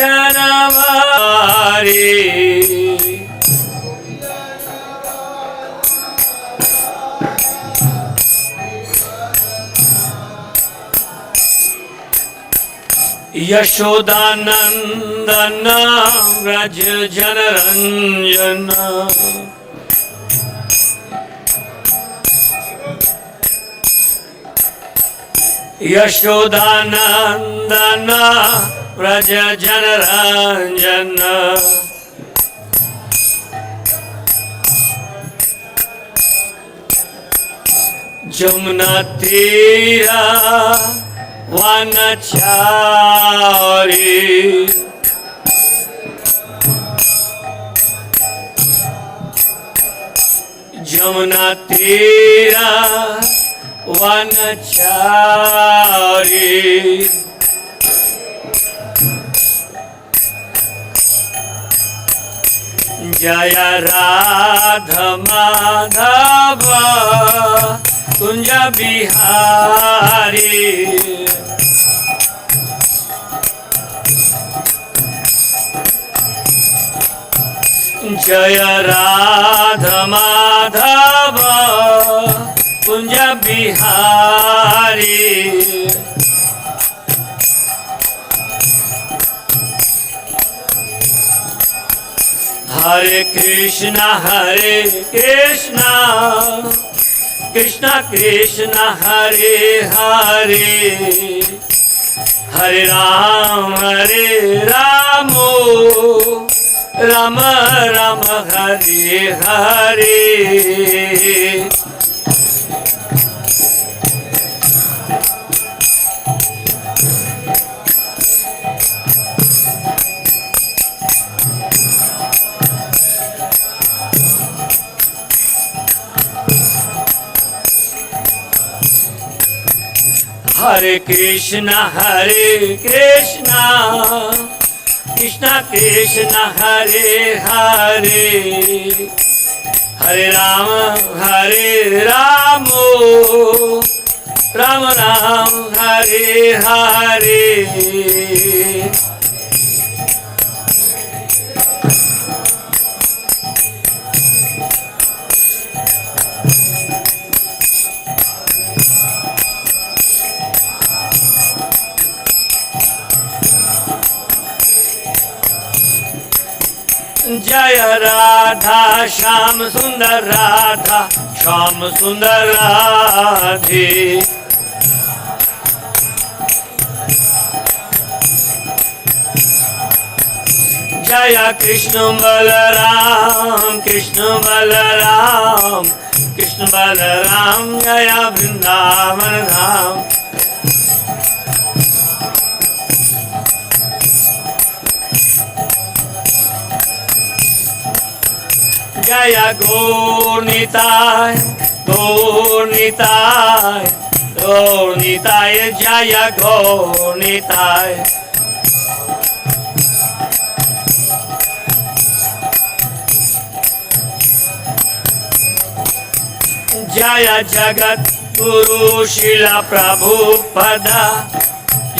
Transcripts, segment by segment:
जनवारी यशोदानंदन व्रज जनरंजन यशोदानंदन व्रज जनरंजन जमुना तीरा वनचारी जमुना तीरा वनचारी जय राधा माधव कुंज बिहारी जय राधा माधव कुंज बिहारी हरे कृष्णा कृष्णा कृष्णा हरे हरे हरे राम राम राम हरे हरे हरे कृष्णा कृष्णा कृष्णा हरे हरे हरे राम राम राम हरे हरे जय राधा श्याम सुंदर राधे जय कृष्ण बलराम जय वृंदावन धाम जय गौरनिताय जय गौरनिताय जय जगत गुरु शिला प्रभुपदा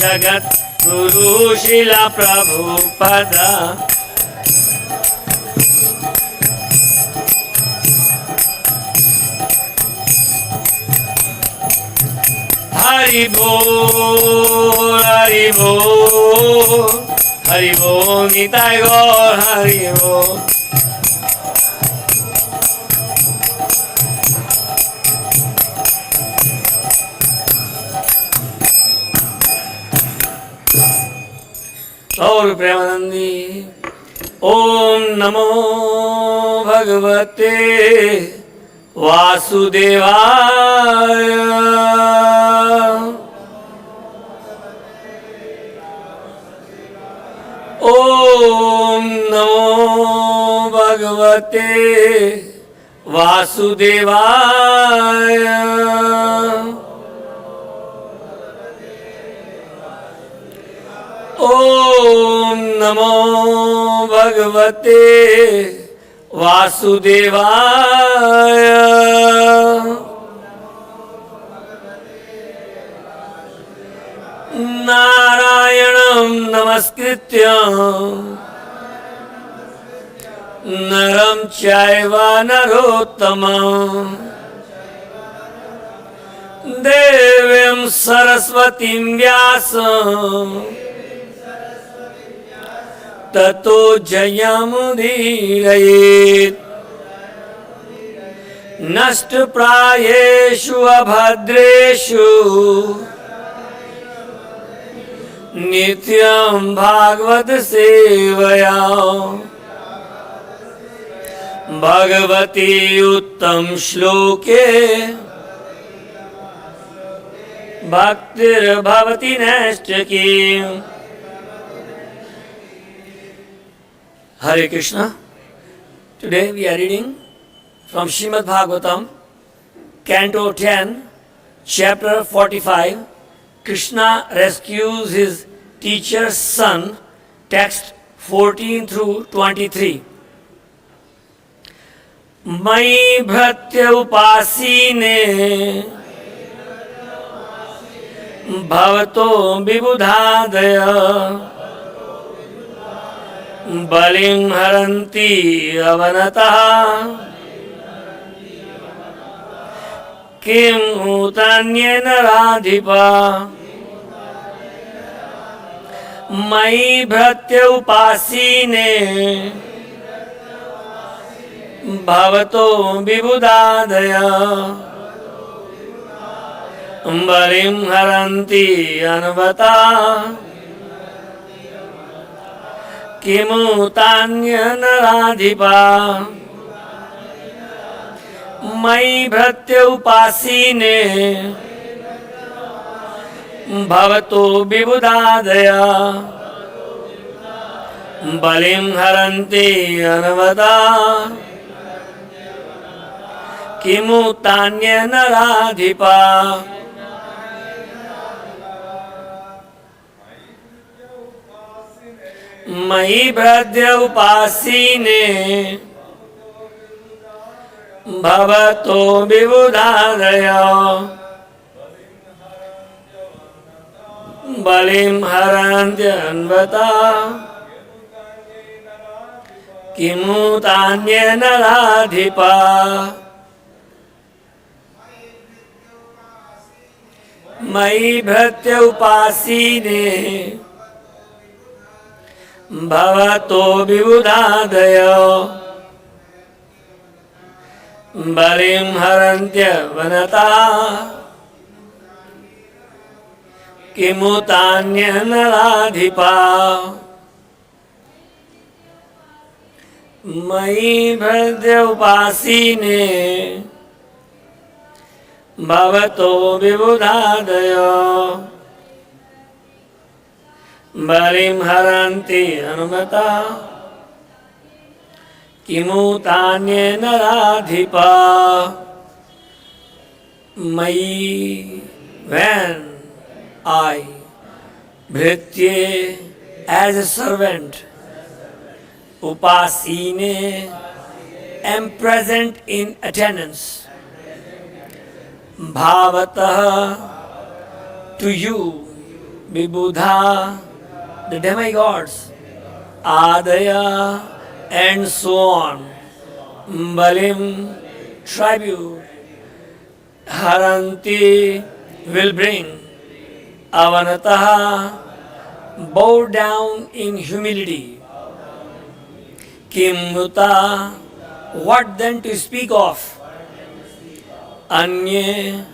जगत गुरु शिला प्रभुपदा हरि बोल निताय गौर हरि बोल और प्रेमानंदी ओम नमो भगवते वासुदेवाय ओम नमो भगवते वासुदेवाय ओम नमो भगवते वासुदेवाय नारायणं नमस्कृत्य नरं चैव नरोत्तमं देवीं सरस्वतीं व्यासं ततो जयमुदीरयेत्। नष्टप्रायेषु अभद्रेषु नित्यं भागवत सेवया भगवती उत्तम श्लोके भक्तिर्भवति नैष्ठिकी। Hare Krishna. Today we are reading from Srimad Bhagavatam, Canto 10, Chapter 45. Kṛṣṇa rescues his teacher's son, text 14 through 23. mayi bhṛtye upāsīne bhavato vibudhādayaḥ balim haranti avanatāḥ kim utānye narādhipāḥ mayi bhṛtye upāsīne bhavato vibudhādayaḥ balim haranti avanatāḥ kim utānye narādhipāḥ mayi bhṛtye upāsīne bhavato vibudhādayaḥ balim haranti avanatāḥ kim utānye narādhipāḥ mayi bhṛtye upāsīne bhavato vibudhādayaḥ balim haranti avanatāḥ kim utānye narādhipāḥ mayi bhṛtye upāsīne bhavato vibudhādayaḥ balim haranti avanatāḥ kim utānye narādhipāḥ mayi bhṛtye upāsīne bhavato vibudhādayaḥ balim haranti avanatāḥ kim utānye narādhipāḥ mayi, when I, bhṛtye, as a servant, upāsīne, am present in attendance, bhavatāḥ, to you, vibudha, the demigods, ādayaḥ, and so on, balim, tribute, haranti, will bring, avanatāḥ, bow down in humility, kim uta, what then to speak of, anye,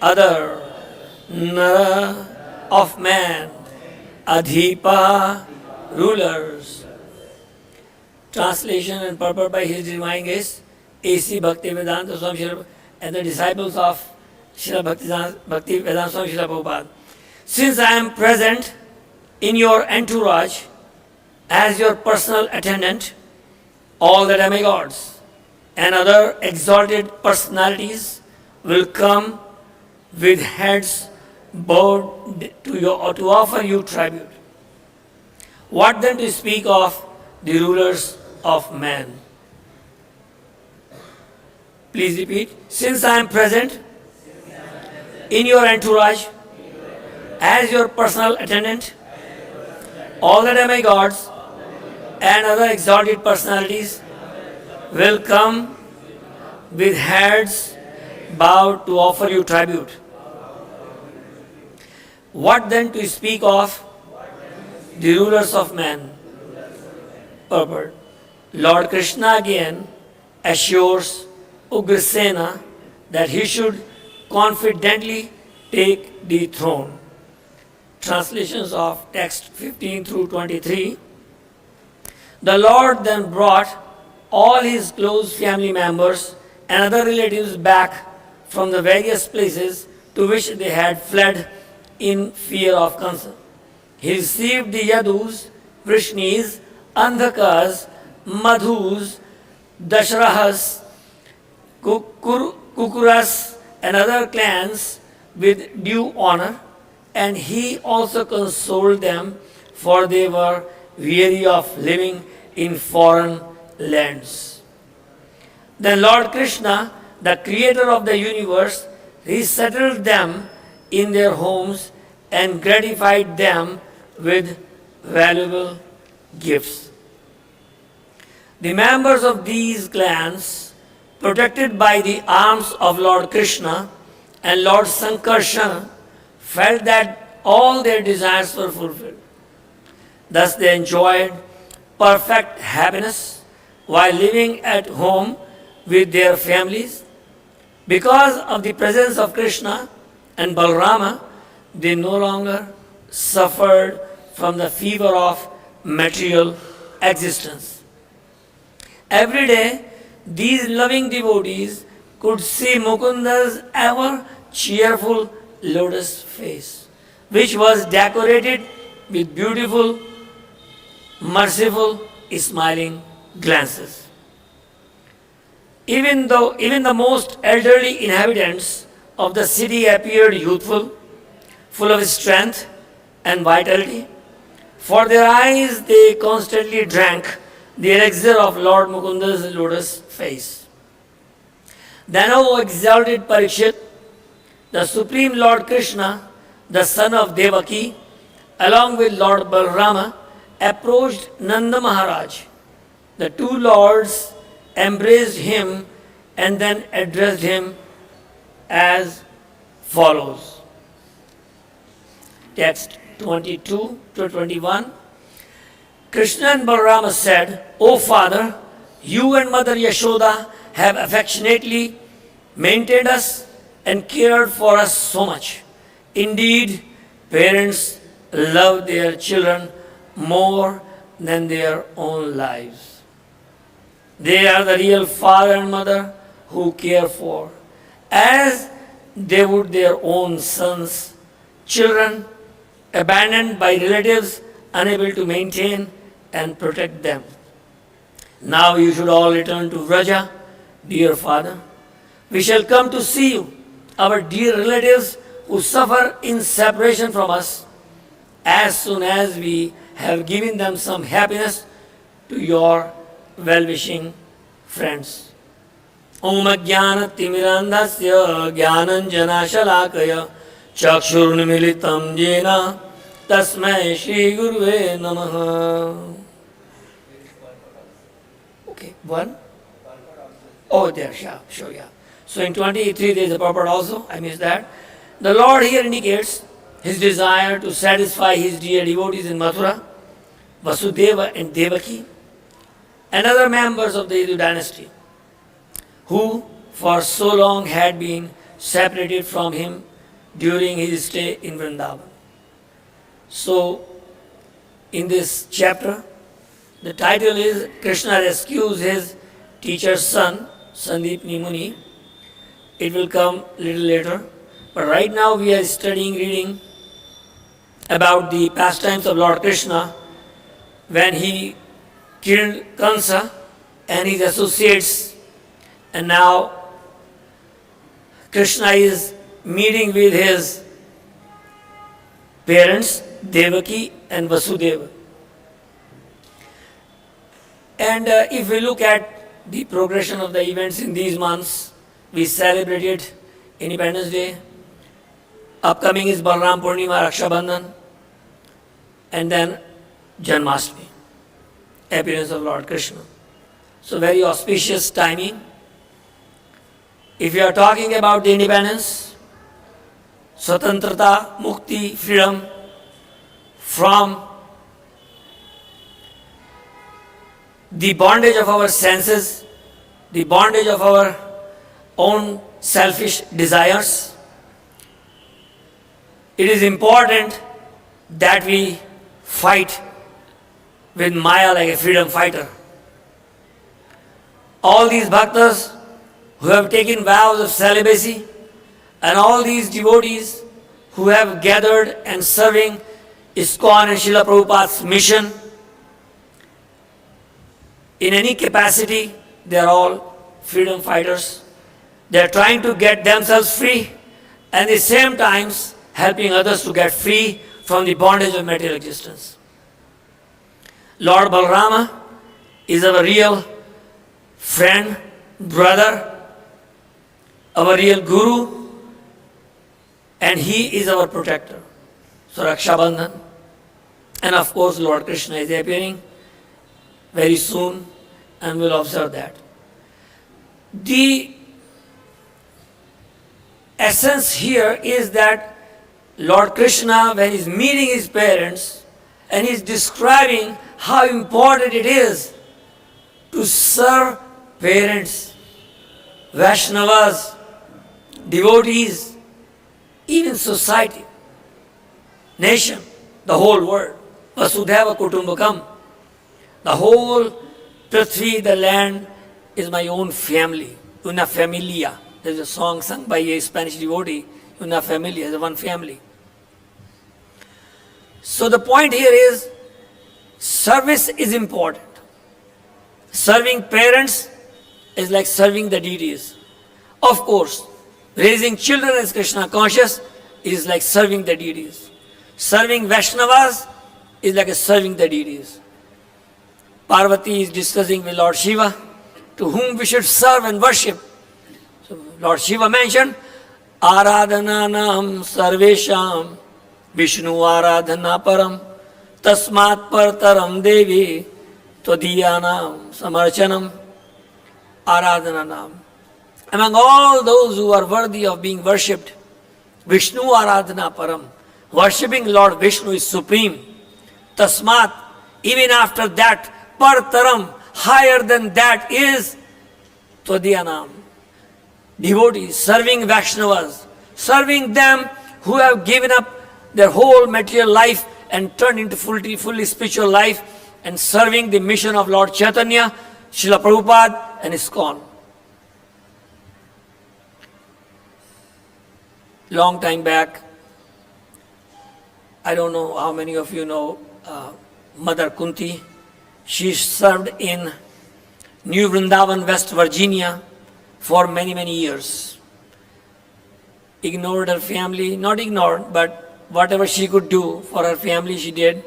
other, nara, of man, adhipāḥ, rulers. Translation and purport by His Divine Grace, A.C. Bhaktivedanta Swami Srila and the disciples of Srila Bhaktivedanta Swami Srila Prabhupada. Since I am present in your entourage as your personal attendant, all the demigods and other exalted personalities will come with heads bowed to offer you tribute. What then to speak of the rulers of man? Please repeat. Since I am present in your entourage as your personal attendant, all the demigods and other exalted personalities will come with heads bowed to offer you tribute. What then to speak of the rulers of men? Purport. Lord Kṛṣṇa again assures Ugrasena that he should confidently take the throne. Translations of text 15 through 23. The Lord then brought all his close family members and other relatives back from the various places to which they had fled in fear of Kṛṣṇa. He received the Yadus, Vrishnis, Andhakas, Madhus, Dashrahas, Kukuras, and other clans with due honor, and he also consoled them, for they were weary of living in foreign lands. Then Lord Kṛṣṇa, the creator of the universe, resettled them in their homes and gratified them with valuable gifts. The members of these clans, protected by the arms of Lord Kṛṣṇa and Lord Kṛṣṇa, felt that all their desires were fulfilled. Thus they enjoyed perfect happiness while living at home with their families. Because of the presence of Kṛṣṇa and Balarama, they no longer suffered from the fever of material existence. Every day, these loving devotees could see Mukunda's ever cheerful lotus face, which was decorated with beautiful, merciful, smiling glances. Even the most elderly inhabitants of the city appeared youthful, full of strength and vitality. For their eyes they constantly drank the elixir of Lord Mukunda's lotus face. Then, O exalted Parikshit, the Supreme Lord Kṛṣṇa, the son of Devaki, along with Lord Balarama, approached Nanda Maharaj. The two lords embraced him and then addressed him as follows. Text 22 to 21. Kṛṣṇa and Balarama said, O Father, you and Mother Yashoda have affectionately maintained us and cared for us so much. Indeed, parents love their children more than their own lives. They are the real father and mother who care for, as they would their own sons, children abandoned by relatives unable to maintain and protect them. Now you should all return to Vraja, dear father. We shall come to see you, our dear relatives who suffer in separation from us, as soon as we have given them some happiness to your well-wishing friends. Om Ajnana Timirandhasya Jnananjana Shalakaya Chakshurnimilitam Jena Tasmai Shri Guruve Namaha. Okay, one? Oh, there, sure, yeah. So in 23 there is a purport also, I missed that. The Lord here indicates his desire to satisfy his dear devotees in Mathura, Vasudeva and Devaki, and other members of the Yadu dynasty, who for so long had been separated from him during his stay in Vrindavan. So, in this chapter, the title is Kṛṣṇa rescues his teacher's son, Sandeepani Muni. It will come a little later. But right now we are reading about the pastimes of Lord Kṛṣṇa when he killed Kṛṣṇa and his associates, and now Kṛṣṇa is meeting with his parents, Devaki and Vasudeva. And if we look at the progression of the events in these months, we celebrated Independence Day, Upcoming is Balaram Purnima, Raksha Bandhan, and then Janmashtami, appearance of Lord Kṛṣṇa. So very auspicious timing. If you are talking about the independence, swatantrata, mukti, freedom from the bondage of our senses, the bondage of our own selfish desires, it is important that we fight with Maya like a freedom fighter. All these bhaktas who have taken vows of celibacy, and all these devotees who have gathered and serving ISKCON and Srila Prabhupada's mission, in any capacity, they are all freedom fighters. They are trying to get themselves free, and at the same time helping others to get free from the bondage of material existence. Lord Balarama is our real friend, brother, our real guru, and he is our protector. So Raksha Bandhan. And of course Lord Kṛṣṇa is appearing very soon, and we'll observe that. The essence here is that Lord Kṛṣṇa, when he's meeting his parents and he's describing how important it is to serve parents, Vaishnavas, devotees, even society, nation, the whole world. Vasudhaiva Kutumbakam. The whole Prithvi, the land, is my own family. Una familia. There's a song sung by a Spanish devotee. Una familia, the one family. So the point here is, service is important. Serving parents is like serving the deities. Of course, raising children as Kṛṣṇa conscious is like serving the deities. Serving Vaishnavas is like serving the deities. Parvati is discussing with Lord Shiva to whom we should serve and worship. So Lord Shiva mentioned, Aradhananam sarvesham Vishnu aradhana param tasmat partaram devi tvadiyanam samarchanam aradhananam. Among all those who are worthy of being worshipped, Vishnu aradhana param, worshipping Lord Vishnu is supreme. Tasmat, even after that, partaram, higher than that is tvadiyanam. Devotees, serving Vaishnavas, serving them who have given up their whole material life and turned into fully spiritual life, and serving the mission of Lord Chaitanya, Srila Prabhupada and ISKCON. Long time back, I don't know how many of you know Mother Kunti. She served in New Vrindavan, West Virginia for many years. Ignored her family, not ignored, but whatever she could do for her family she did.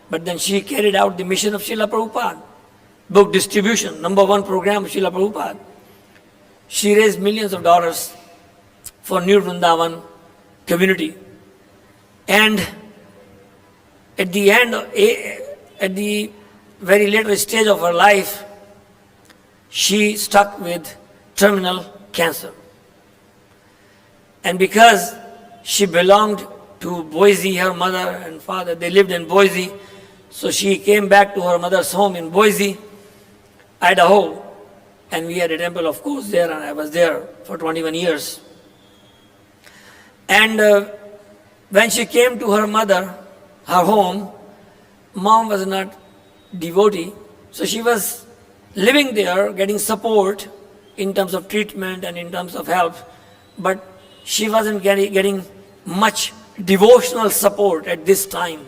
But then she carried out the mission of Srila Prabhupada. Book distribution, #1 program of Srila Prabhupada. She raised millions of dollars for New Vrindavan community. And at the end, at the very later stage of her life, she stuck with terminal cancer. And because she belonged to Boise, her mother and father, they lived in Boise, so she came back to her mother's home in Boise, Idaho, and we had a temple, of course, there, and I was there for 21 years. And when she came to her mother, her home, mom was not devotee, so she was living there, getting support in terms of treatment and in terms of help, but she wasn't getting much devotional support at this time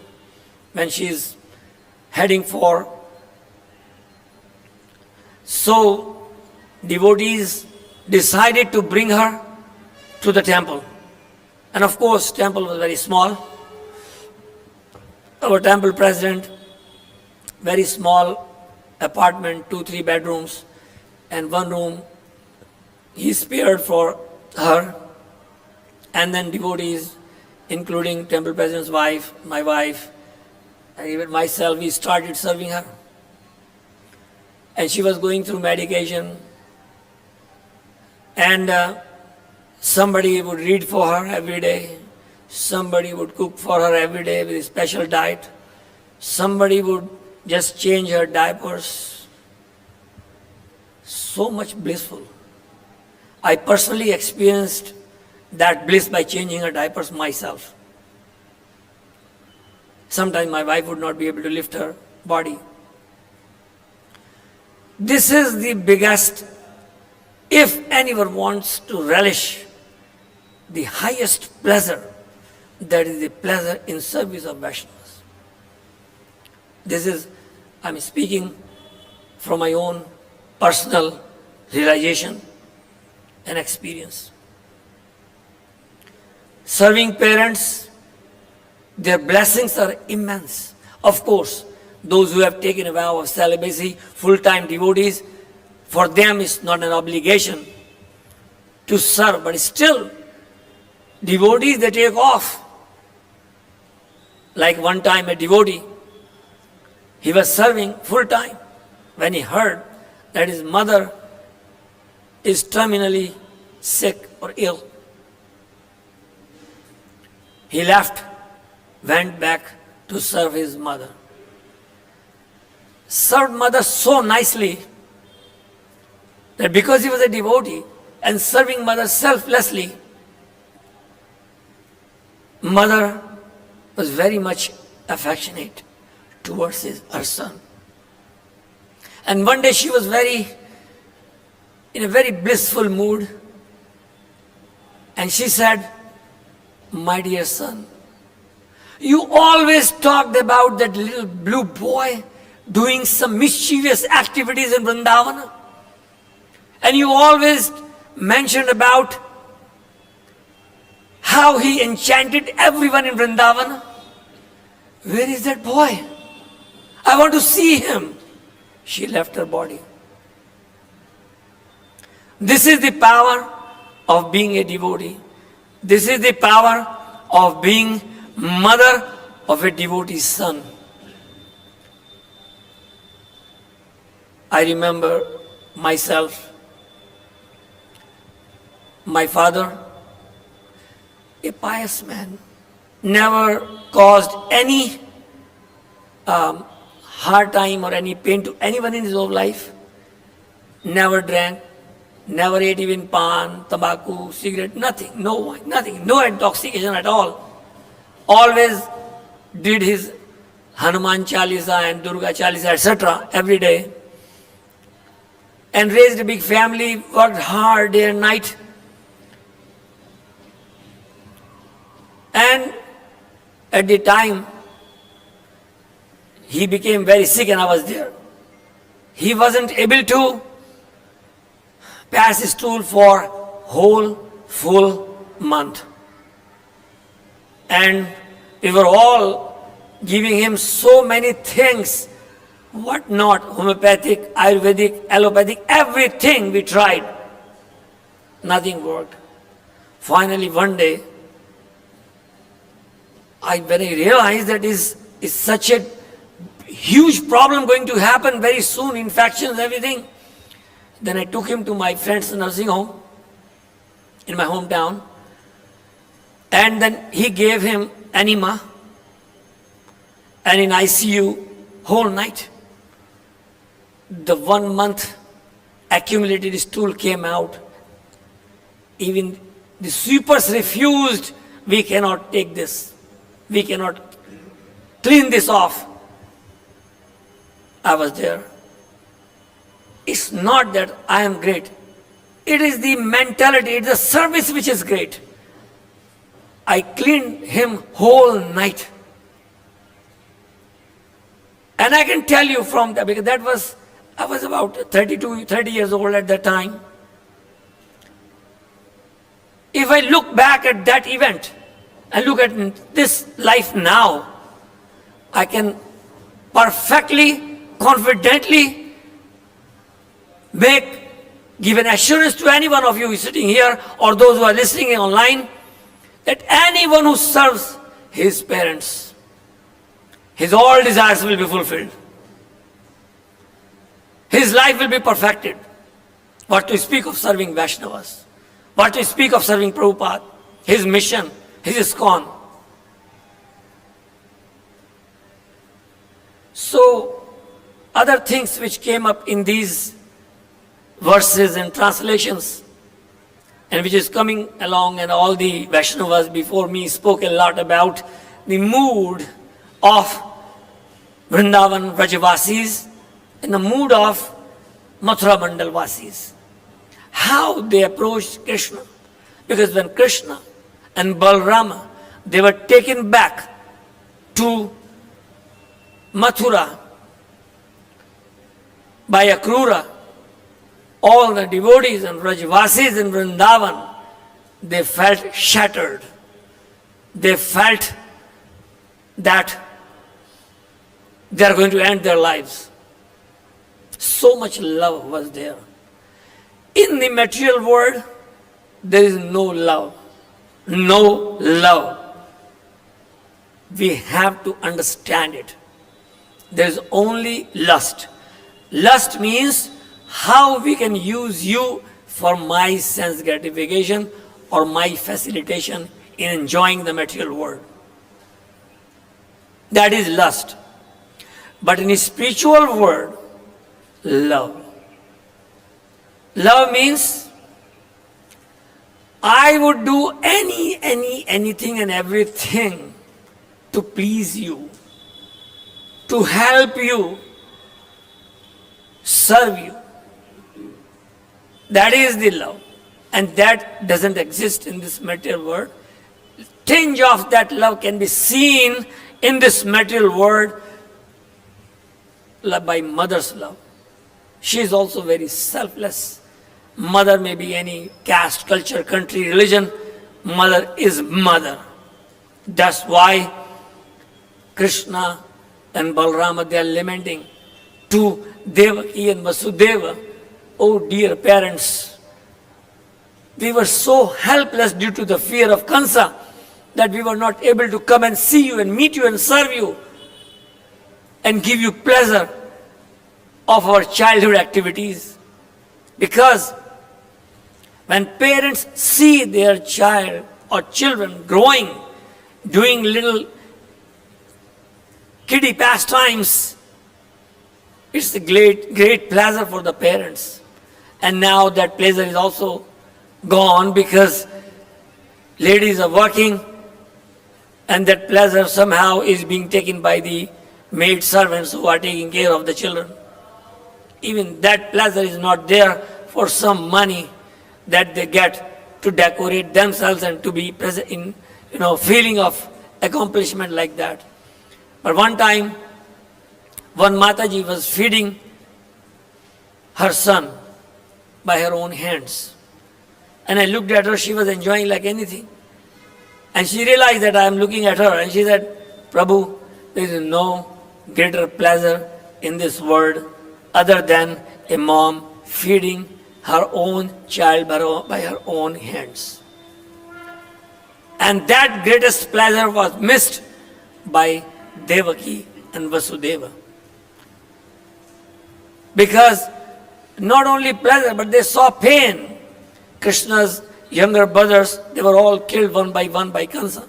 when she is heading for. So devotees decided to bring her to the temple. And of course, temple was very small. Our temple president, very small apartment, 2-3 bedrooms, and one room he spared for her. And then devotees including temple president's wife, my wife, and even myself, we started serving her. And she was going through medication, and somebody would read for her every day, somebody would cook for her every day with a special diet, somebody would just change her diapers. So much blissful. I personally experienced that bliss by changing her diapers myself. Sometimes my wife would not be able to lift her body. This is the biggest, if anyone wants to relish the highest pleasure, that is the pleasure in service of Vaishnavas. This is, I'm speaking from my own personal realization and experience. Serving parents, their blessings are immense. Of course, those who have taken a vow of celibacy, full-time devotees, for them it's not an obligation to serve, but still, devotees, they take off. Like one time a devotee, he was serving full-time when he heard that his mother is terminally sick or ill. He left, went back to serve his mother. Served mother so nicely that because he was a devotee and serving mother selflessly, mother was very much affectionate towards her son. And one day she was in a very blissful mood, and she said, "My dear son, you always talked about that little blue boy doing some mischievous activities in Vrindavan, and you always mentioned about how he enchanted everyone in Vrindavan. Where is that boy? I want to see him." She left her body. This is the power of being a devotee. This is the power of being mother of a devotee's son. I remember myself, my father, a pious man, never caused any hard time or any pain to anyone in his whole life. Never drank, never ate even pan, tobacco, cigarette, nothing, no wine, nothing, no intoxication at all. Always did his Hanuman Chalisa and Durga Chalisa, etc. every day. And raised a big family, worked hard day and night. And at the time, he became very sick and I was there. He wasn't able to pass his stool for whole full month. And we were all giving him so many things, what not, homeopathic, Ayurvedic, allopathic, everything we tried. Nothing worked. Finally one day, when I realized that is such a huge problem going to happen very soon, infections, everything. Then I took him to my friend's nursing home in my hometown. And then he gave him enema. And in ICU, whole night. The 1 month accumulated stool came out. Even the sweepers refused. We cannot take this. We cannot clean this off. I was there. It's not that I am great. It is the mentality, it's the service which is great. I cleaned him whole night. And I can tell you from that, because I was about 30 years old at that time. If I look back at that event, and look at this life now, I can perfectly, confidently give an assurance to any one of you sitting here or those who are listening online that anyone who serves his parents, his all desires will be fulfilled. His life will be perfected. What to speak of serving Vaishnavas? What to speak of serving Prabhupada? His mission, his ISKCON. So, other things which came up in these verses and translations, and which is coming along, and all the Vaishnavas before me spoke a lot about the mood of Vrindavan Vrajavasis and the mood of Mathura Mandal Vasis. How they approached Kṛṣṇa. Because when Kṛṣṇa and Balarama, they were taken back to Mathura by Akrura, all the devotees and Vrajavasis in Vrindavan, they felt shattered. They felt that they are going to end their lives. So much love was there. In the material world, there is no love. No love. We have to understand it. There is only lust. Lust means how we can use you for my sense gratification or my facilitation in enjoying the material world. That is lust. But in the spiritual world, love. Love means I would do anything and everything to please you, to help you, serve you. That is the love. And that doesn't exist in this material world. Tinge of that love can be seen in this material world by mother's love. She is also very selfless. Mother may be any caste, culture, country, religion. Mother is mother. That's why Kṛṣṇa and Balarama, they are lamenting to Devaki and Vasudeva. Oh dear parents, we were so helpless due to the fear of Kamsa that we were not able to come and see you and meet you and serve you and give you pleasure of our childhood activities. Because when parents see their child or children growing, doing little kiddie pastimes, it's a great pleasure for the parents. And now that pleasure is also gone because ladies are working, and that pleasure somehow is being taken by the maid servants who are taking care of the children. Even that pleasure is not there for some money that they get to decorate themselves and to be present in, feeling of accomplishment like that. But one time, one Mataji was feeding her son by her own hands. And I looked at her, she was enjoying like anything. And she realized that I am looking at her, and she said, Prabhu, there is no greater pleasure in this world other than a mom feeding her own child by her own hands. And that greatest pleasure was missed by Devaki and Vasudeva. Because not only pleasure, but they saw pain. Kṛṣṇa's younger brothers, they were all killed one by Kamsa,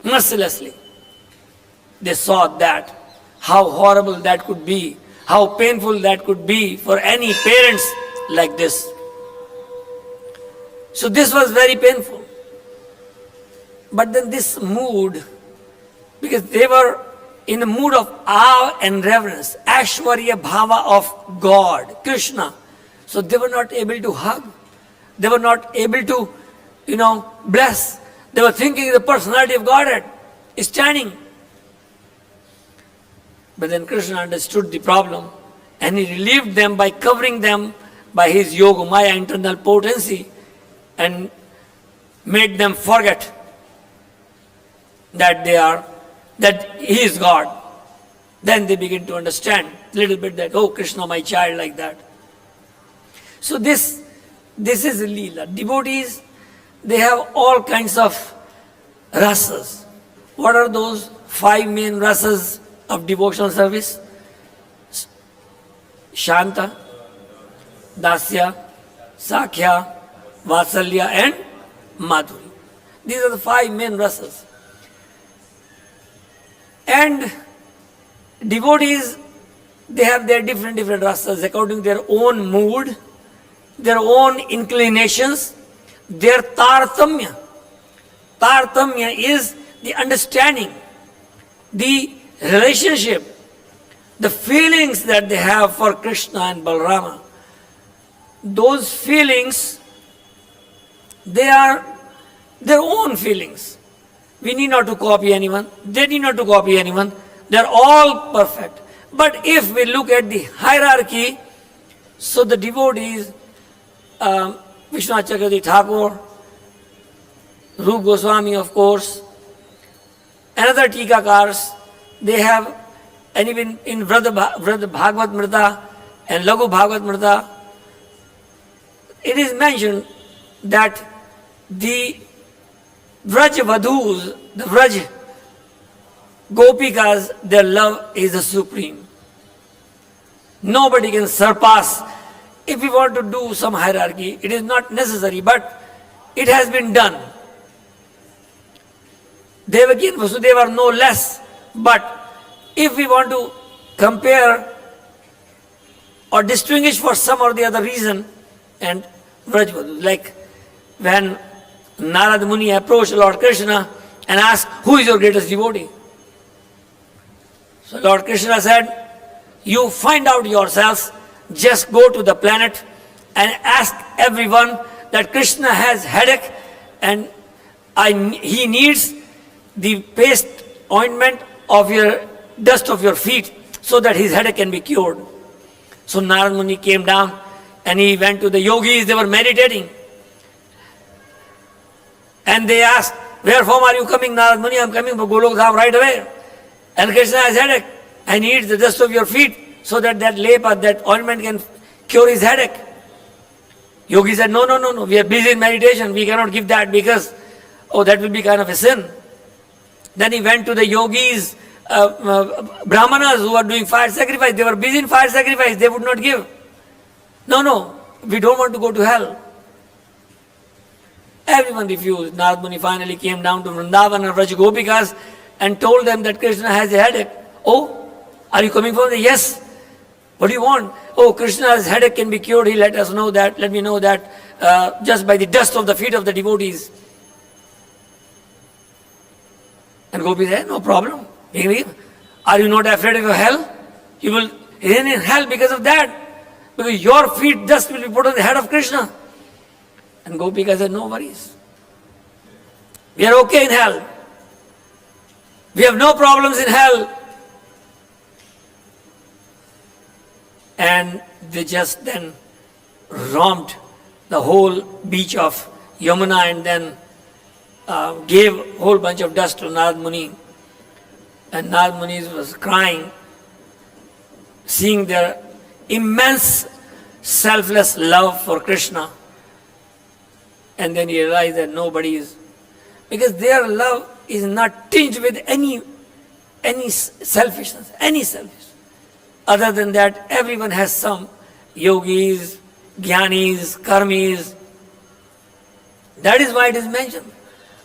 mercilessly. They saw that, how horrible that could be, how painful that could be for any parents like this. So this was very painful. But then this mood, because they were in a mood of awe and reverence, Aishwarya Bhava of God, Kṛṣṇa. So they were not able to hug. They were not able to, bless. They were thinking the personality of Godhead is standing. But then Kṛṣṇa understood the problem, and he relieved them by covering them by his yoga, maya, internal potency, and made them forget that he is God. Then they begin to understand a little bit that, oh, Kṛṣṇa, my child, like that. So this is a Leela. Devotees, they have all kinds of rasas. What are those 5 main rasas of devotional service? Shanta, Dasya, Sakhya, Vatsalya and Madhuri. These are the 5 main rasas. And devotees, they have their different rasas according to their own mood, their own inclinations, their tartamya. Tartamya is the understanding, the relationship, the feelings that they have for Kṛṣṇa and Balarama. Those feelings, they are their own feelings. We need not to copy anyone. They need not to copy anyone. They are all perfect. But if we look at the hierarchy, so the devotees, Vishwanath Chakravarti Thakur, Rupa Goswami, of course, and other Tikakars, they have, and even in Bhagavad Mrita and Lagu Bhagavad Mrita, it is mentioned that the Vraj Vadhus, the Vraj Gopikas, their love is the supreme. Nobody can surpass. If we want to do some hierarchy, it is not necessary, but it has been done. Devaki and Vasudeva are no less, but if we want to compare or distinguish for some or the other reason, and Vraj Vadhus, like when Narad Muni approached Lord Kṛṣṇa and asked, who is your greatest devotee? So Lord Kṛṣṇa said, you find out yourselves, just go to the planet and ask everyone that Kṛṣṇa has headache and he needs the paste ointment of your dust of your feet so that his headache can be cured. So Narad Muni came down and he went to the yogis, they were meditating. And they asked, where from are you coming, Narad Muni? I am coming from Golok Dham right away. And Kṛṣṇa has headache. I need the dust of your feet so that that lepa, that ointment can cure his headache. Yogi said, no, we are busy in meditation. We cannot give that because, that will be kind of a sin. Then he went to the yogis, brahmanas who are doing fire sacrifice. They were busy in fire sacrifice. They would not give. No, we don't want to go to hell. Everyone refused. Narad Muni finally came down to Vrindavan and Vraj Gopikas and told them that Kṛṣṇa has a headache. Oh, are you coming from there? Yes. What do you want? Oh, Kṛṣṇa's headache can be cured. He let me know that just by the dust of the feet of the devotees. And Gopi said, no problem. Are you not afraid of hell? You will remain in hell because of that. Because your feet dust will be put on the head of Kṛṣṇa. And Gopika said, no worries. We are okay in hell. We have no problems in hell. And they just then romped the whole beach of Yamuna and then gave a whole bunch of dust to Narad Muni. And Narad Muni was crying, seeing their immense selfless love for Kṛṣṇa. And then he realized that nobody is, because their love is not tinged with any selfishness, Other than that, everyone has some yogis, jnanis, karmis. That is why it is mentioned.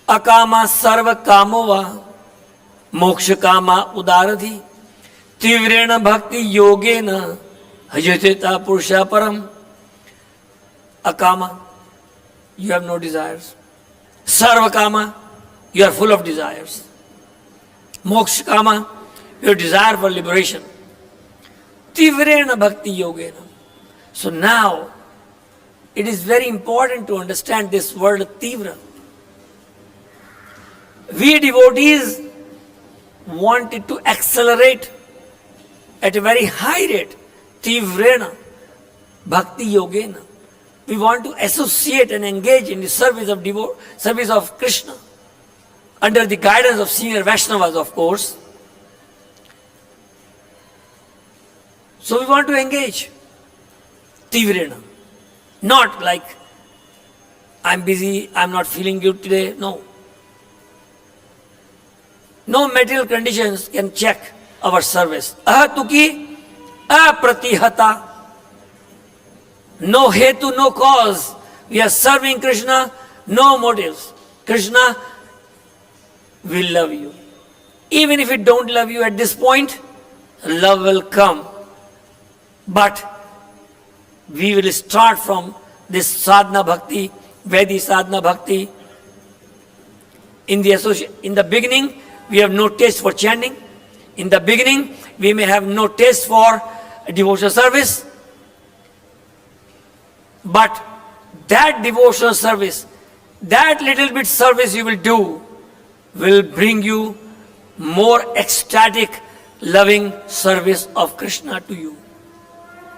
Akama sarva kamova, moksha kama udaradhi, tivrena bhakti yogena, hajatita purusha param. Akama, you have no desires. Sarva kama, you are full of desires. Moksha kama, your desire for liberation. Tivrena bhakti yogena. So now, it is very important to understand this word tivra. We devotees wanted to accelerate at a very high rate. Tivrena bhakti yogena. We want to associate and engage in the service of Kṛṣṇa under the guidance of senior Vaishnavas, of course. So we want to engage. Tivrena. Not like, I'm busy, I'm not feeling good today. No. No material conditions can check our service. Ahatuki apratihata. No hetu, no cause. We are serving Kṛṣṇa, no motives. Kṛṣṇa will love you. Even if it don't love you at this point, love will come. But we will start from this sadhana bhakti, Vedi sadhana bhakti. In the beginning, we have no taste for chanting. In the beginning, we may have no taste for devotional service. But that devotional service, that little bit service you will do, will bring you more ecstatic, loving service of Kṛṣṇa to you.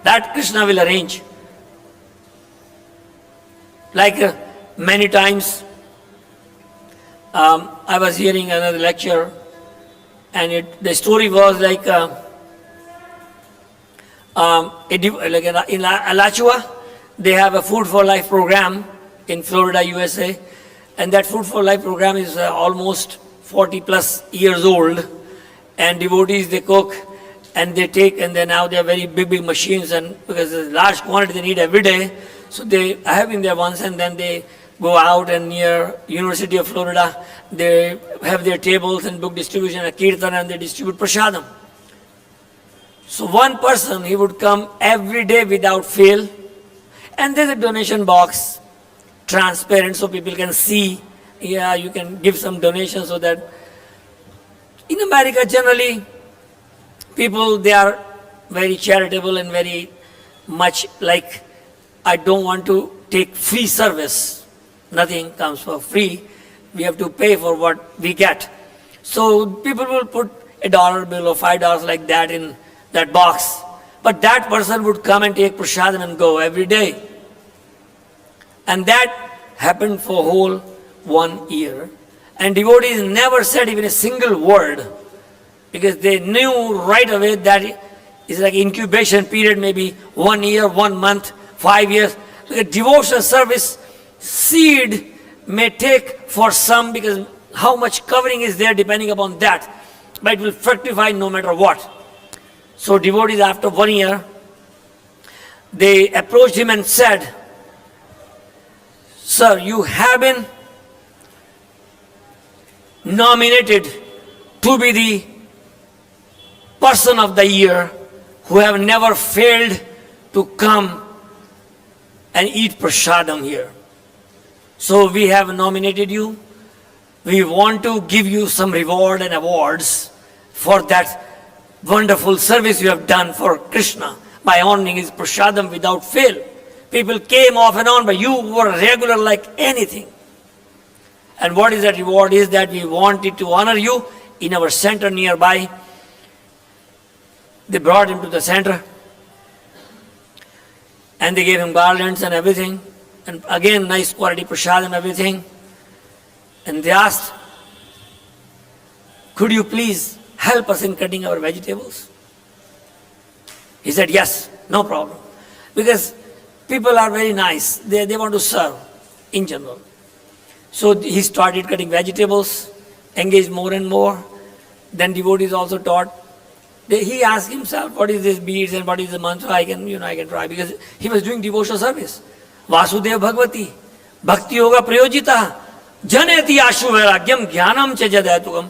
That Kṛṣṇa will arrange. Like many times, I was hearing another lecture, and the story was like in Alachua, they have a Food for Life program in Florida, USA, and that Food for Life program is almost 40 plus years old, and devotees, they cook and they take, and then now they are very big machines, and because there's a large quantity they need every day, so I have been there once, and then they go out, and near University of Florida, they have their tables and book distribution, a kirtan, and they distribute prasadam. So one person, he would come every day without fail, and there's a donation box, transparent, so people can see. Yeah, you can give some donation, so that in America generally, people, they are very charitable and very much like, I don't want to take free service. Nothing comes for free. We have to pay for what we get. So people will put $1 bill or $5 like that in that box. But that person would come and take prasadam and go every day. And that happened for whole 1 year. And devotees never said even a single word, because they knew right away that it's like incubation period, maybe 1 year, 1 month, 5 years. Because devotional service, seed may take for some, because how much covering is there depending upon that. But it will fructify no matter what. So devotees, after 1 year, they approached him and said, "Sir, you have been nominated to be the person of the year who have never failed to come and eat prasadam here. So we have nominated you. We want to give you some reward and awards for that wonderful service you have done for Kṛṣṇa by honoring his prasadam without fail. People came off and on, but you were regular like anything. And what is that reward is that we wanted to honor you in our center nearby." They brought him to the center, and they gave him garlands and everything, and again nice quality prasadam, everything. And they asked, "Could you please help us in cutting our vegetables?" He said, "Yes, no problem." Because people are very nice. They want to serve in general. So he started cutting vegetables, engaged more and more. Then devotees also taught. He asked himself, what is this beads and what is the mantra? I can try, because he was doing devotional service. Vasudev Bhagavati, Bhakti Yoga Prayojita, Janeti Ashu Vairagyam Jnanam Cha Jadayatukam.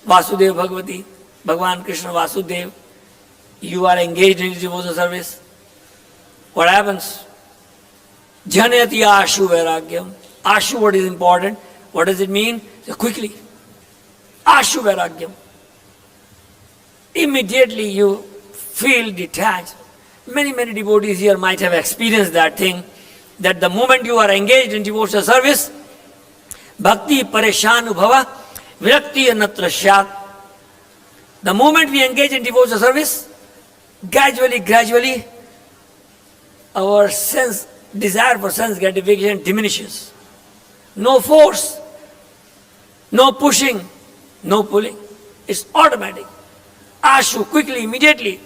Vasudev Bhagavati, Bhagavan Kṛṣṇa Vasudev, you are engaged in devotional service. What happens? Janeti Ashu Vairagyam. Ashu, what is important? What does it mean? So quickly. Ashu Vairagyam. Immediately you feel detached. Many devotees here might have experienced that thing, that the moment you are engaged in devotional service, bhakti pareshan bhava vrakti natra syat. The moment we engage in devotional service, gradually, our desire for sense gratification diminishes. No force, no pushing, no pulling. It's automatic. Ashu, quickly, immediately.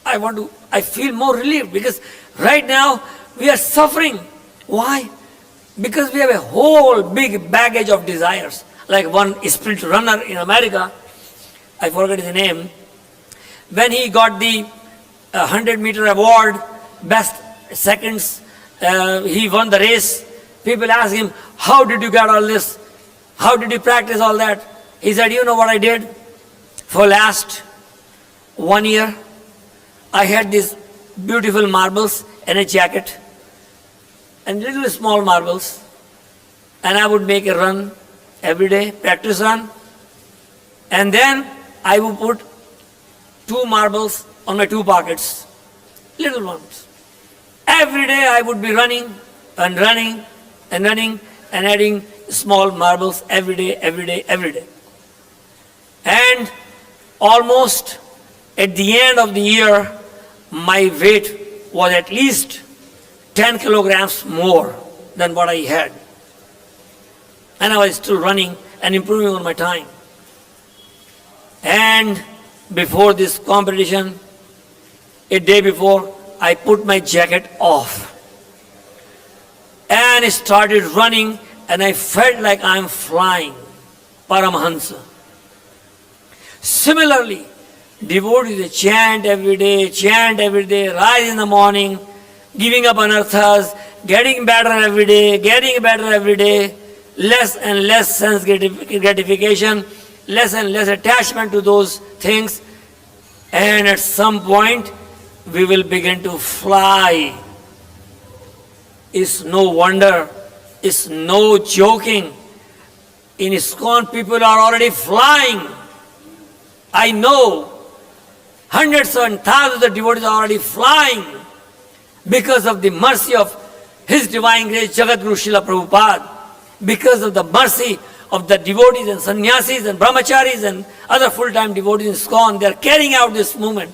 I feel more relieved, because right now we are suffering. Why? Because we have a whole big baggage of desires. like one sprint runner in America, I forget his name, when he got the 100-meter award, best seconds, he won the race. People asked him, how did you get all this? How did you practice all that? He said, you know what I did? For last 1 year, I had these beautiful marbles in a jacket and little small marbles, and I would make a run every day, practice run, and then I would put 2 marbles on my 2 pockets, little ones. Every day I would be running and running and running and adding small marbles every day, every day, every day. And almost at the end of the year, my weight was at least 10 kilograms more than what I had. And I was still running and improving on my time. And before this competition, a day before, I put my jacket off and started running, and I felt like I'm flying, Paramahansa. Similarly, devotees chant every day, rise in the morning, giving up anarthas, getting better every day, less and less sense gratification, less and less attachment to those things, and at some point we will begin to fly. It's no wonder, it's no joking. In ISKCON, people are already flying. I know hundreds and thousands of devotees are already flying because of the mercy of His Divine Grace, Jagadguru Srila Prabhupada, because of the mercy of the devotees and sannyasis and brahmacharis and other full-time devotees in ISKCON. They are carrying out this movement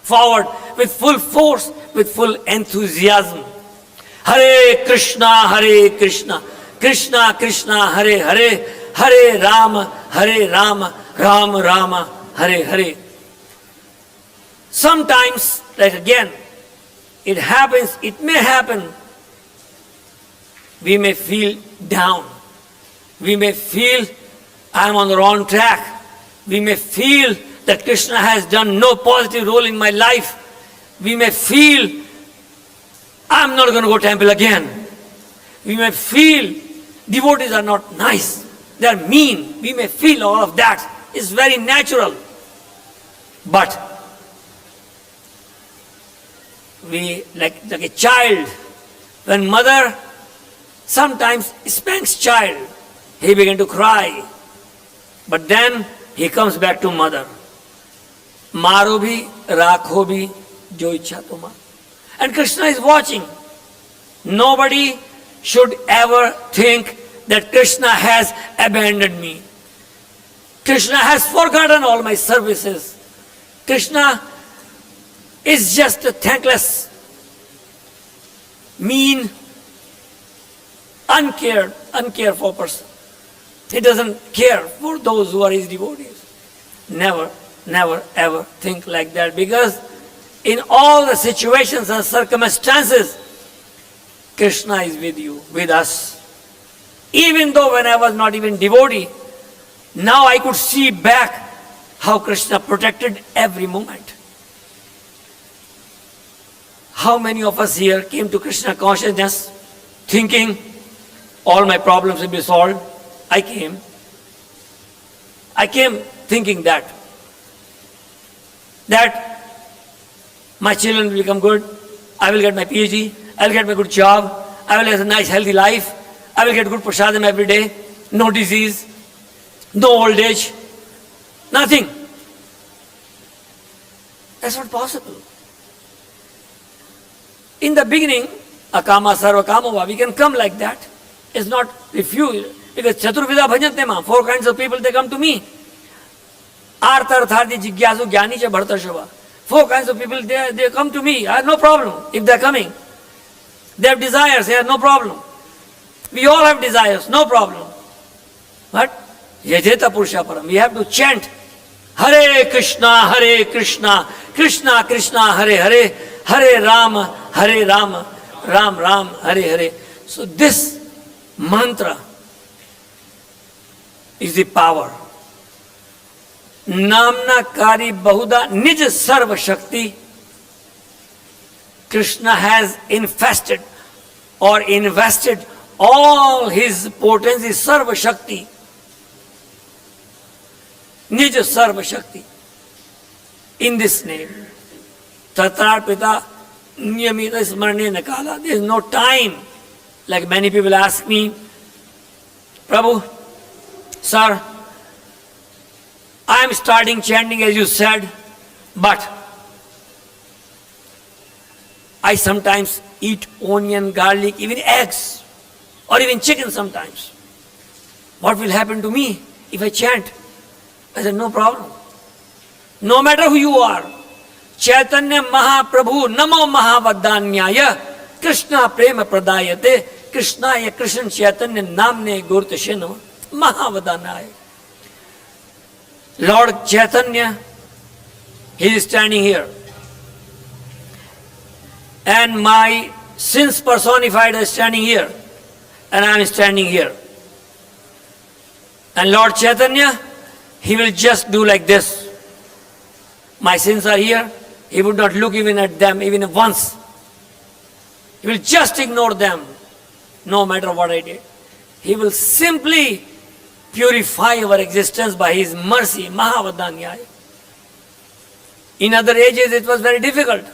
forward with full force, with full enthusiasm. Hare Kṛṣṇa, Krishna Krishna, Hare Hare, Hare Rama, Rama Rama, Hare Hare. Sometimes, like again, it happens, it may happen, we may feel down. We may feel I am on the wrong track. We may feel that Kṛṣṇa has done no positive role in my life. We may feel I am not going to go to temple again. We may feel devotees are not nice. They are mean. We may feel all of that. It's very natural. But we, like a child, when mother sometimes spanks child, he began to cry. But then he comes back to mother. Maro bhi, rakho bhi, jo ichha tuma. And Kṛṣṇa is watching. Nobody should ever think that Kṛṣṇa has abandoned me. Kṛṣṇa has forgotten all my services. Kṛṣṇa is just a thankless, mean, uncared for person. He doesn't care for those who are his devotees. Never, ever think like that, because in all the situations and circumstances, Kṛṣṇa is with you, with us. Even though when I was not even devotee, now I could see back how Kṛṣṇa protected every moment. How many of us here came to Kṛṣṇa consciousness thinking all my problems will be solved? I came thinking that my children will become good, I will get my PhD, I will get my good job, I will have a nice healthy life, I will get good prasadam every day, no disease, no old age, nothing. That's not possible. In the beginning, akama sarva kamava, we can come like that. It's not refused. Because chaturvida bhajante ma, 4 kinds of people, they come to me. Artha, artharthi, jigyasu, jnani cha bhṛtya shava. 4 kinds of people, they come to me. I have no problem if they're coming. They have desires, I have no problem. We all have desires, no problem. But yajeta purusha param, we have to chant Hare Kṛṣṇa, Kṛṣṇa Kṛṣṇa, Hare Hare, Hare Rama, Ram Ram, Hare Hare. So this mantra is the power. Namna kari bahuda nij sarva shakti. Kṛṣṇa has infested or invested all his potency, sarva shakti. Nij sarva shakti. In this name. Tatrarpita niyamita smarne nakala. There is no time. Like many people ask me, Prabhu, sir, I am starting chanting as you said, but I sometimes eat onion, garlic, even eggs, or even chicken sometimes. What will happen to me if I chant? I said, no problem. No matter who you are, Chaitanya Mahaprabhu Namo Mahavadanyaya Kṛṣṇa Prema Pradayate Kṛṣṇa ya Kṛṣṇ Chaitanya Namne Gurtashenam Mahavadanyaya. Lord Chaitanya, he is standing here. And my sins personified are standing here. And I am standing here. And Lord Chaitanya, he will just do like this. My sins are here. He would not look even at them, even once. He will just ignore them, no matter what I did. He will simply purify our existence by his mercy, Mahavadanyaya. In other ages, it was very difficult.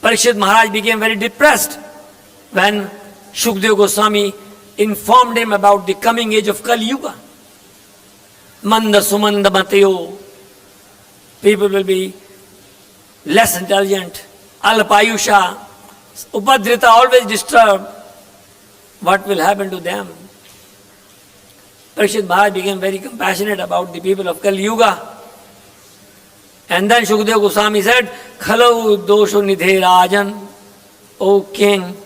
Parikshit Maharaj became very depressed when Shukdev Goswami informed him about the coming age of Kali Yuga. Manda Sumanda Matayo. People will be less intelligent. Alpayusha. Upadrita, always disturbed. What will happen to them? Parikshit Maharaj became very compassionate about the people of Kali Yuga. And then Shukdev Goswami said, Khalau dosho nidhe rajan, O king,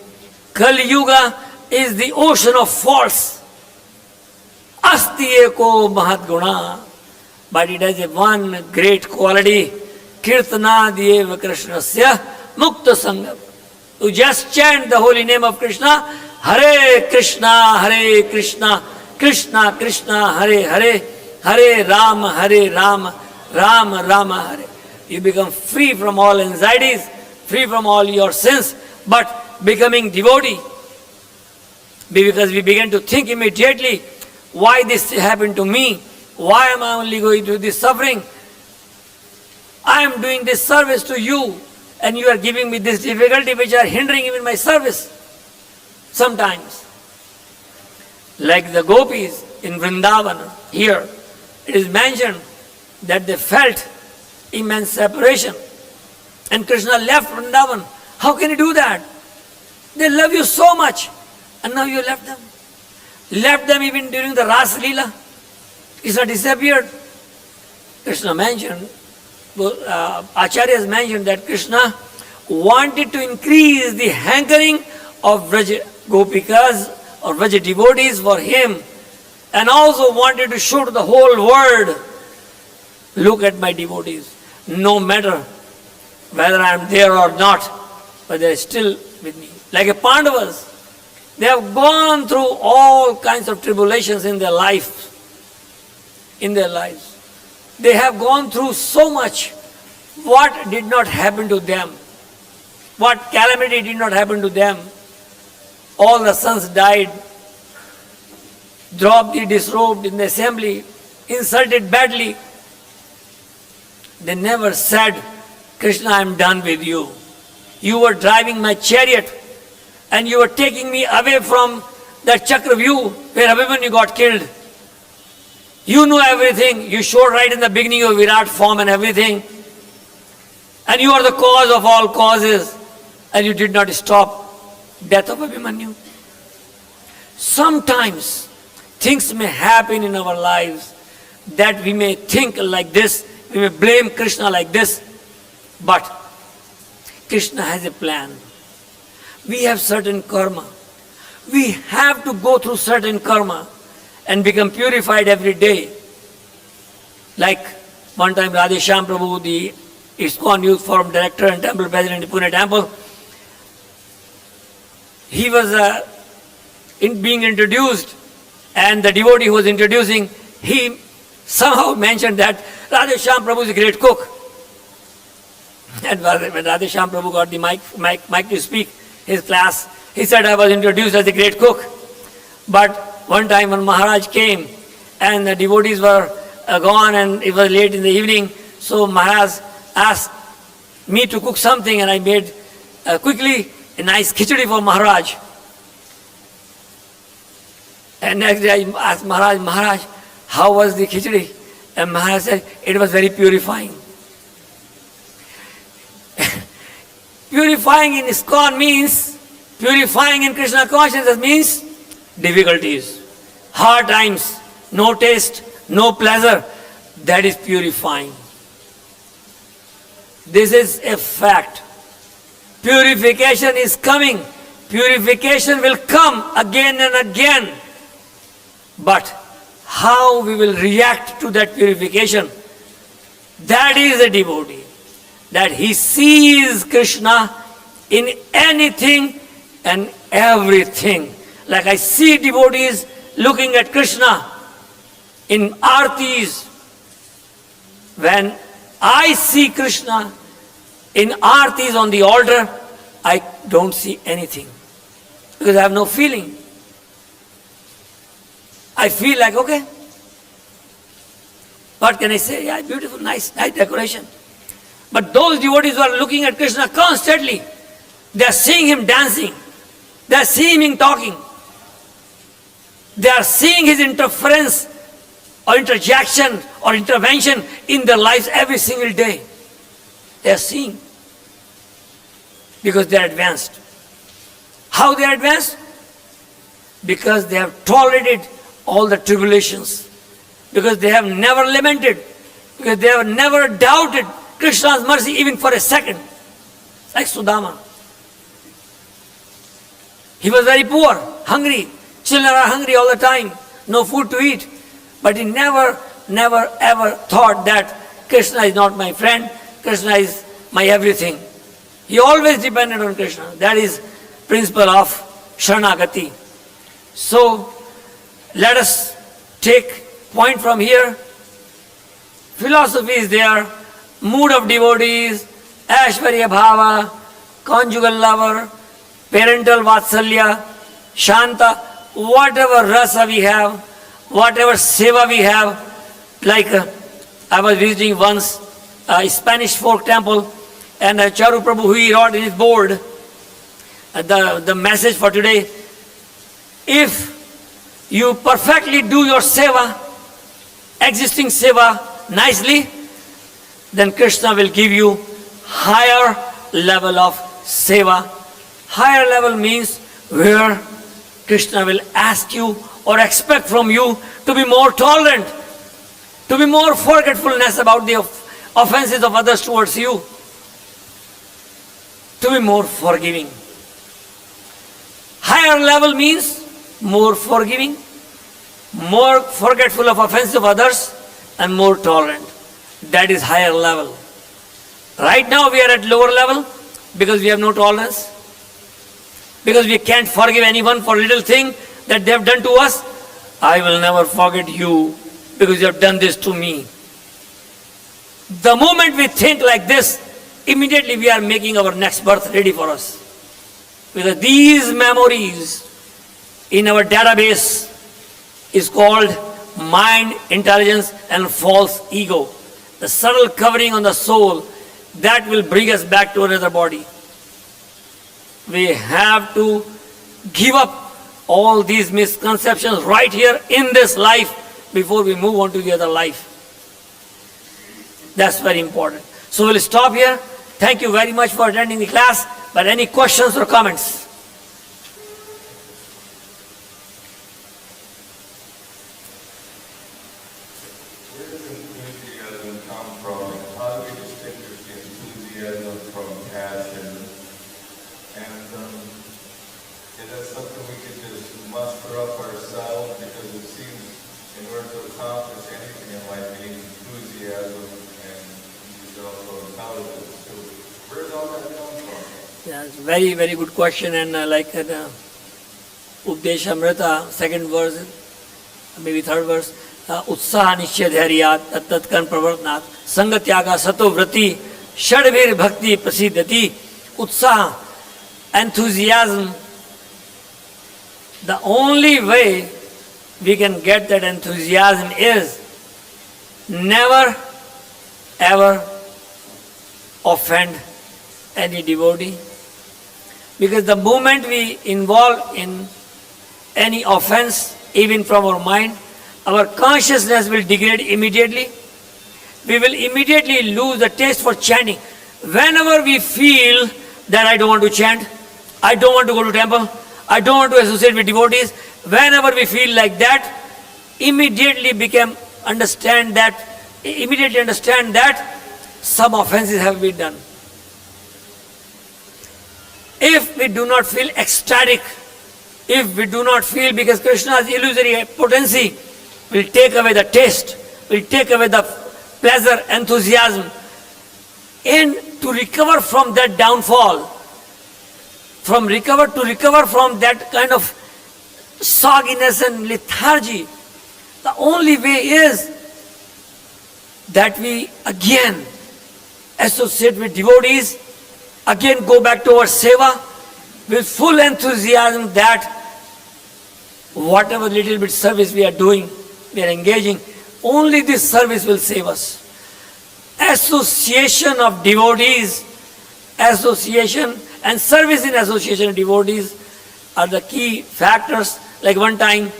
Kali Yuga is the ocean of faults. Asti eko mahat guna. But it has a one great quality. Kirtana diyeva Kṛṣṇasya mukta sangam. You just chant the holy name of Kṛṣṇa. Hare Kṛṣṇa, Hare Kṛṣṇa, Kṛṣṇa Kṛṣṇa, Hare Hare, Hare Rama, Rama Rama Hare. You become free from all anxieties, free from all your sins, but becoming devotee. Because we begin to think immediately, why this happened to me? Why am I only going through this suffering? I am doing this service to you, and you are giving me this difficulty which are hindering even my service. Sometimes, like the gopis in Vrindavan, here, it is mentioned that they felt immense separation. And Kṛṣṇa left Vrindavan. How can you do that? They love you so much, and now you left them. Left them even during the Ras Leela. Kṛṣṇa disappeared. Kṛṣṇa mentioned, Acharyas mentioned that Kṛṣṇa wanted to increase the hankering of Vraja Gopikas or Vraja devotees for him, and also wanted to show to the whole world, look at my devotees. No matter whether I am there or not, but they are still with me. Like a Pandavas, they have gone through all kinds of tribulations in their life. They have gone through so much. What did not happen to them? What calamity did not happen to them? All the sons died, Draupadi disrobed in the assembly, insulted badly. They never said, Kṛṣṇa, I am done with you. You were driving my chariot and you were taking me away from that Chakravyuh where Abhimanyu got killed. You knew everything. You showed right in the beginning of Virat form and everything. And you are the cause of all causes. And you did not stop death of Abhimanyu. Sometimes things may happen in our lives that we may think like this. We may blame Kṛṣṇa like this. But Kṛṣṇa has a plan. We have certain karma. We have to go through certain karma and become purified every day. Like one time Radheshyam Prabhu, the ISKCON Youth Forum Director and Temple President in Pune Temple, he was being introduced And the devotee who was introducing, he somehow mentioned that Radheshyam Prabhu is a great cook. And when Radheshyam Prabhu got the mic to speak his class, he said, I was introduced as a great cook. But one time when Maharaj came and the devotees were gone and it was late in the evening, so Maharaj asked me to cook something, and I made quickly a nice khichdi for Maharaj. And next day I asked Maharaj, how was the khichdi? And Maharaj said, it was very purifying. Purifying in ISKCON means, purifying in Krishna consciousness means difficulties, hard times, no taste, no pleasure. That is purifying. This is a fact. Purification is coming. Purification will come again and again. But how we will react to that purification, that is a devotee. That he sees Krishna in anything and everything. Like I see devotees looking at Krishna in artis. When I see Krishna in artis on the altar, I don't see anything. Because I have no feeling. I feel like, okay, what can I say? Yeah, beautiful, nice decoration. But those devotees who are looking at Krishna constantly, they are seeing him dancing. They are seeing him talking. They are seeing his interference or interjection or intervention in their lives every single day. They are seeing. Because they are advanced. How they are advanced? Because they have tolerated all the tribulations. Because they have never lamented. Because they have never doubted Krishna's mercy even for a second. Like Sudama. He was very poor, hungry. Children are hungry all the time. No food to eat. But he never ever thought that Krishna is not my friend. Krishna is my everything. He always depended on Krishna. That is principle of Sharanagati. So, let us take point from here. Philosophy is there. Mood of devotees, Aishwarya Bhava, conjugal lover, parental Vatsalya, Shanta, whatever rasa we have, whatever seva we have. Like I was visiting once a Spanish folk temple, and Charu Prabhu, he wrote in his board the message for today. If you perfectly do your seva, existing seva nicely, then Krishna will give you higher level of seva. Higher level means where Krishna will ask you or expect from you to be more tolerant, to be more forgetfulness about the offenses of others towards you, to be more forgiving. Higher level means more forgiving, more forgetful of offenses of others, and more tolerant. That is higher level. Right now we are at lower level because we have no tolerance. Because we can't forgive anyone for little thing that they have done to us. I will never forget you because you have done this to me. The moment we think like this, immediately we are making our next birth ready for us. Because these memories in our database is called mind, intelligence, and false ego. The subtle covering on the soul that will bring us back to another body. We have to give up all these misconceptions right here in this life before we move on to the other life. That's very important. So we'll stop here. Thank you very much for attending the class. But any questions or comments? Where does enthusiasm come from? How do we distinguish enthusiasm from passion? And is that something we can just muster up ourselves? Because it seems in order to accomplish anything in life, we need enthusiasm and also intelligence. So where does all that come from? Yeah, it's a very, very good question. And like Updeshamrita, second verse, maybe third verse, उत्साह निश्चय धैर्यात् तत्कर्म प्रवर्तनात् संग त्यागा सतो व्रति षड्वीर भक्ति प्रसिद्धति. उत्साह, enthusiasm. The only way we can get that enthusiasm is never ever offend any devotee. Because the moment we involve in any offense, even from our mind, our consciousness will degrade immediately. We will immediately lose the taste for chanting. Whenever we feel that I don't want to chant, I don't want to go to temple, I don't want to associate with devotees, whenever we feel like that, immediately understand that some offenses have been done. If we do not feel ecstatic, if we do not feel, because Krishna's illusory potency will take away the taste, will take away the pleasure, enthusiasm, and to recover from that downfall, to recover from that kind of sogginess and lethargy, the only way is that we again associate with devotees, again go back to our seva with full enthusiasm that whatever little bit service we are doing, we are engaging, only this service will save us. Association of devotees, association and service in association of devotees are the key factors. Like one time,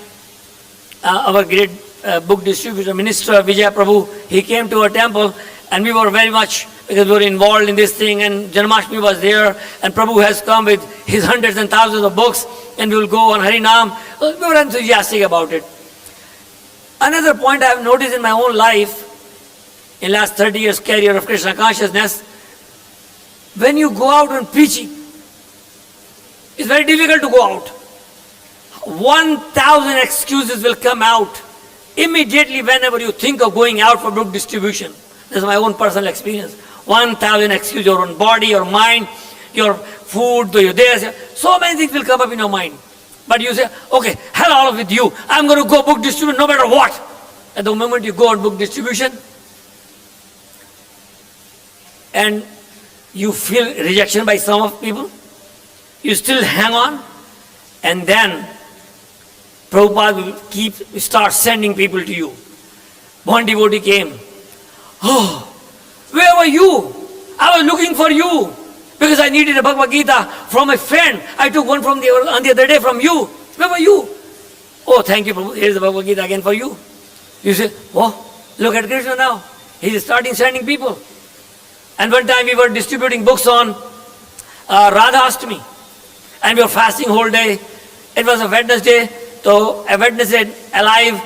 our great book distributor, Minister Vijay Prabhu, he came to our temple and we were very much, because we were involved in this thing, and Janmashtami was there, and Prabhu has come with his hundreds and thousands of books, and we will go on Harinam. We were enthusiastic about it. Another point I have noticed in my own life, in last 30 years career of Krishna consciousness, when you go out on preaching, it's very difficult to go out. 1,000 excuses will come out immediately whenever you think of going out for book distribution. This is my own personal experience. 1,000 excuses, your own body, your mind, your food, your this. So many things will come up in your mind. But you say, okay, hell all of with you. I'm going to go book distribute no matter what. At the moment you go on book distribution, and you feel rejection by some of people, you still hang on, and then Prabhupada will start sending people to you. One devotee came. Oh, where were you? I was looking for you because I needed a Bhagavad Gita from a friend. I took one on the other day from you. Where were you? Oh, thank you, Prabhu. Here's the Bhagavad Gita again for you. You say, oh, look at Krishna now. He's starting sending people. And one time we were distributing books on Radha-Astami, and we were fasting whole day. It was a Wednesday, so a Wednesday alive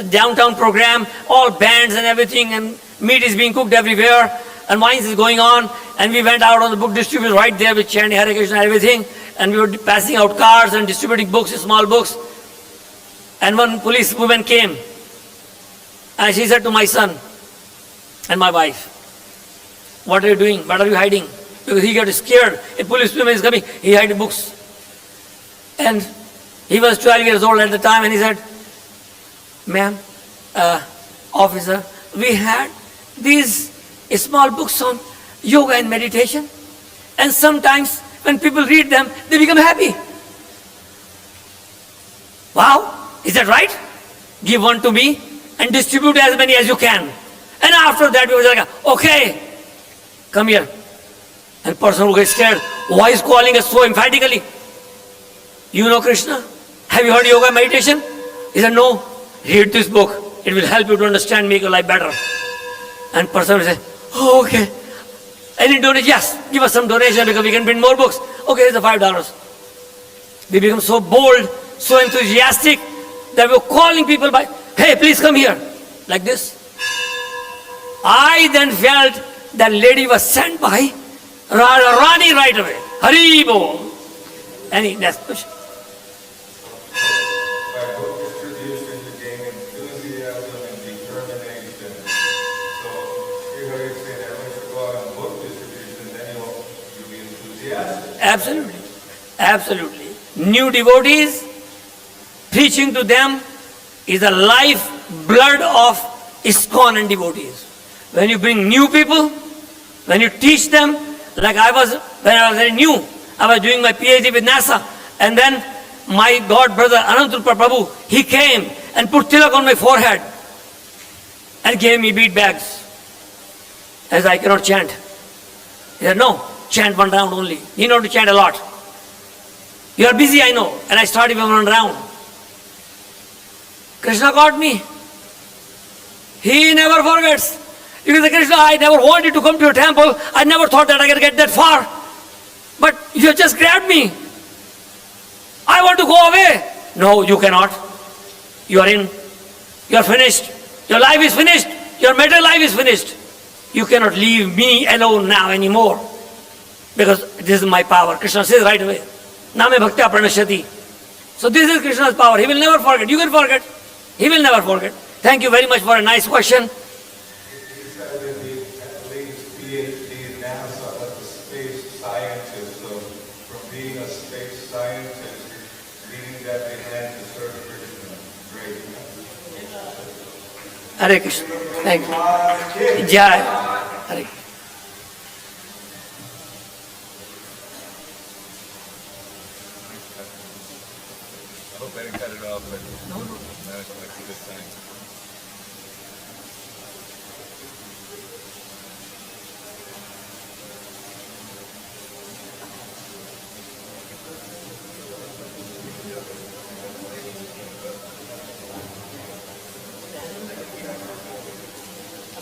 downtown program, all bands and everything, and meat is being cooked everywhere, and wines is going on, and we went out on the book distribution right there with chanting Hare Krishna and everything, and we were passing out cards and distributing books, small books. And one police woman came, and she said to my son and my wife, what are you doing? What are you hiding? Because he got scared. A policeman is coming. He hid books. And he was 12 years old at the time, and he said, ma'am, officer, we had these small books on yoga and meditation, and sometimes when people read them, they become happy. Wow, is that right? Give one to me and distribute as many as you can. And after that, we were like, okay, come here. And person who gets scared, why is calling us so emphatically? You know Krishna? Have you heard yoga and meditation? He said, no. Read this book. It will help you to understand, make your life better. And person will say, oh, okay. Any donation? Yes, give us some donation because we can print more books. Okay, here's the $5. We become so bold, so enthusiastic that we're calling people by, hey, please come here. Like this. I then felt that lady was sent by Rani right away. Hari Bol. Any next question? By book distribution to gain enthusiasm and determination. So Shrihari said that when you go out on book distribution, then you'll be enthusiastic. Absolutely. Absolutely. New devotees, preaching to them is the life blood of ISKCON and devotees. When you bring new people, when you teach them, like when I was very new, I was doing my PhD with NASA, and then my god brother Anantapur Prabhu, he came and put tilak on my forehead and gave me bead bags, as I cannot chant. He said, no, chant one round only. You know to chant a lot. You are busy, I know. And I started with one round. Kṛṣṇa got me. He never forgets. You can say, Kṛṣṇa, I never wanted to come to your temple. I never thought that I could get that far. But you just grabbed me. I want to go away. No, you cannot. You are in. You are finished. Your life is finished. Your material life is finished. You cannot leave me alone now anymore. Because this is my power. Kṛṣṇa says right away. Name bhṛtya pranashyati. So this is Kṛṣṇa's power. He will never forget. You can forget. He will never forget. Thank you very much for a nice question. He said that he at least PhD in NASA as a space scientist. So from being a space scientist, leaving that behind to serve Kṛṣṇa. Great. Hare Krishna. Thank you. Jai. Hare. I hope I didn't cut it off, but no, it's a good sign.